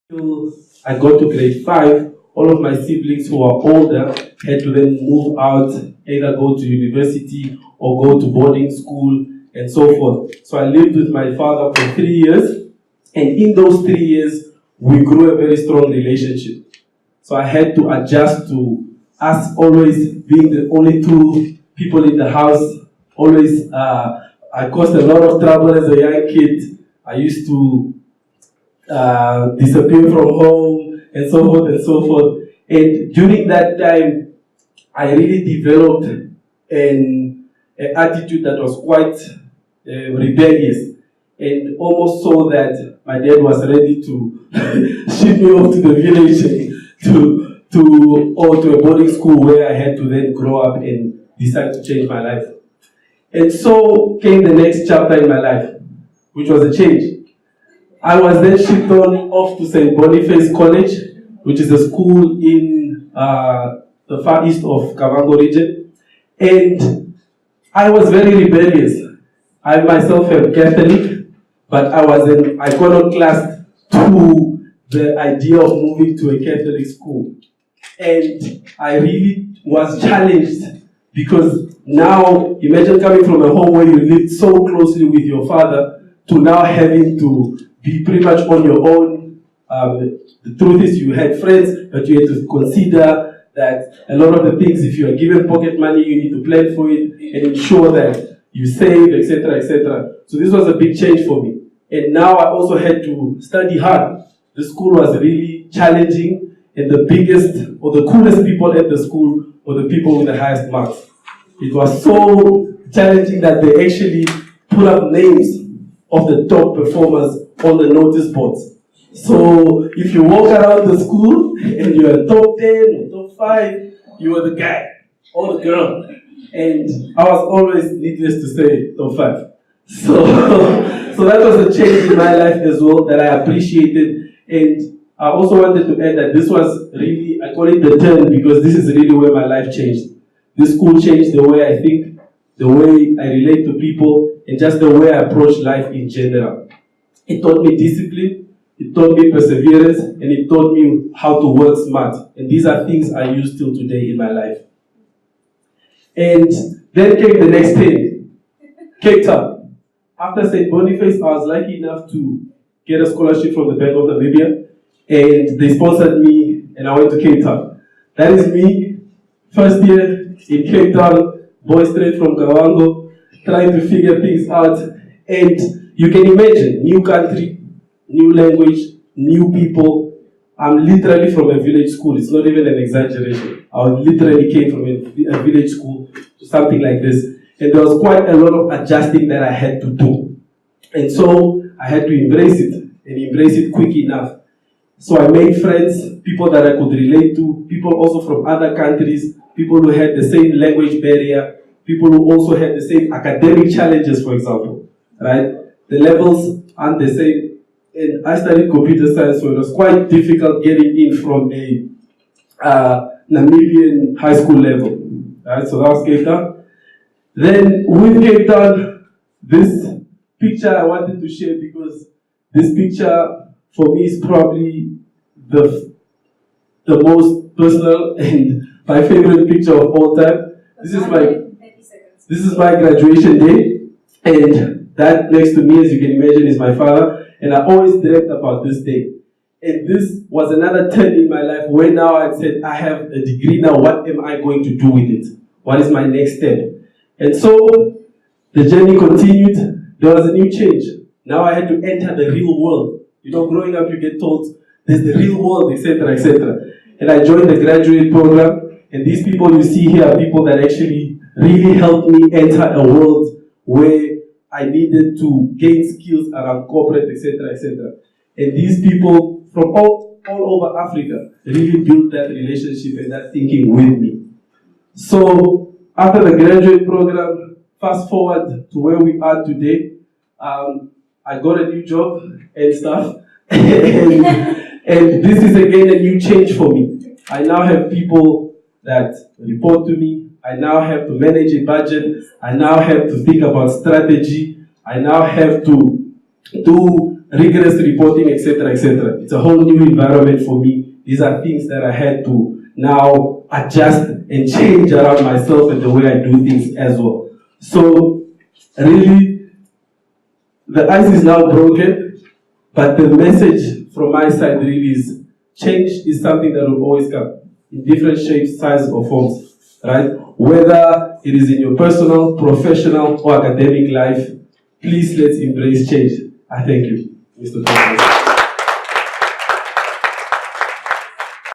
Till I got to grade 5, all of my siblings who are older had to then move out, either go to university or go to boarding school and so forth. So I lived with my father for 3 years, and in those 3 years, we grew a very strong relationship. So I had to adjust to us always being the only two people in the house. Always, I caused a lot of trouble as a young kid. I used to disappear from home and so forth and so forth. And during that time, I really developed an attitude that was quite rebellious, and almost so that my dad was ready to ship me off to the village to a boarding school where I had to then grow up and decide to change my life. And so came the next chapter in my life, which was a change. I was then shipped on off to St. Boniface College, which is a school in the far east of Kavango region. And I was very rebellious. I myself am Catholic, but I was an iconoclast to the idea of moving to a Catholic school. And I really was challenged because now, imagine coming from a home where you lived so closely with your father to now having to be pretty much on your own. The truth is you had friends, but you had to consider that a lot of the things, if you are given pocket money, you need to plan for it and ensure that you save, etc., etc. So this was a big change for me. And now I also had to study hard. The school was really challenging, and the biggest or the coolest people at the school were the people with the highest marks. It was so challenging that they actually put up names of the top performers on the notice boards. So if you walk around the school and you're top 10 or top 5, you were the guy or the girl. And I was always, needless to say, top 5. So that was a change in my life as well that I appreciated. And I also wanted to add that this was really, I call it the turn, because this is really where my life changed. This school changed the way I think, the way I relate to people, and just the way I approach life in general. It taught me discipline, it taught me perseverance, and it taught me how to work smart. And these are things I use till today in my life. And then came the next thing, Cape Town. After St. Boniface, I was lucky enough to get a scholarship from the Bank of Namibia, and they sponsored me, and I went to Cape Town. That is me, first year in Cape Town, boy straight from Kavango, trying to figure things out. And you can imagine, new country, new language, new people. I'm literally from a village school. It's not even an exaggeration. I literally came from a village school to something like this. And there was quite a lot of adjusting that I had to do. And so I had to embrace it, and embrace it quick enough. So I made friends, people that I could relate to, people also from other countries, people who had the same language barrier, people who also had the same academic challenges, for example, right? The levels aren't the same. And I studied computer science, so it was quite difficult getting in from a Namibian high school level, right? So that was Cape Town. Then with Cape Town, this picture I wanted to share, because this picture for me is probably the most personal and my favorite picture of all time. This is my graduation day, and that next to me, as you can imagine, is my father. And I always dreamt about this day. And this was another turn in my life where now I said, I have a degree now, what am I going to do with it? What is my next step? And so the journey continued. There was a new change. Now I had to enter the real world. You know, growing up you get told there's the real world, etc., etc. And I joined the graduate program, and these people you see here are people that actually really helped me enter a world where I needed to gain skills around corporate, etc., etc. And these people from all over Africa really built that relationship and that thinking with me. So after the graduate program, fast forward to where we are today, I got a new job and stuff, and this is again a new change for me. I now have people that report to me. I now have to manage a budget. I now have to think about strategy. I now have to do rigorous reporting, etc., etc. It's a whole new environment for me. These are things that I had to now adjust and change around myself and the way I do things as well. So, really, the ice is now broken, but the message from my side really is change is something that will always come in different shapes, sizes, or forms, right? Whether it is in your personal, professional, or academic life, please let's embrace change. I thank you, Mr. President.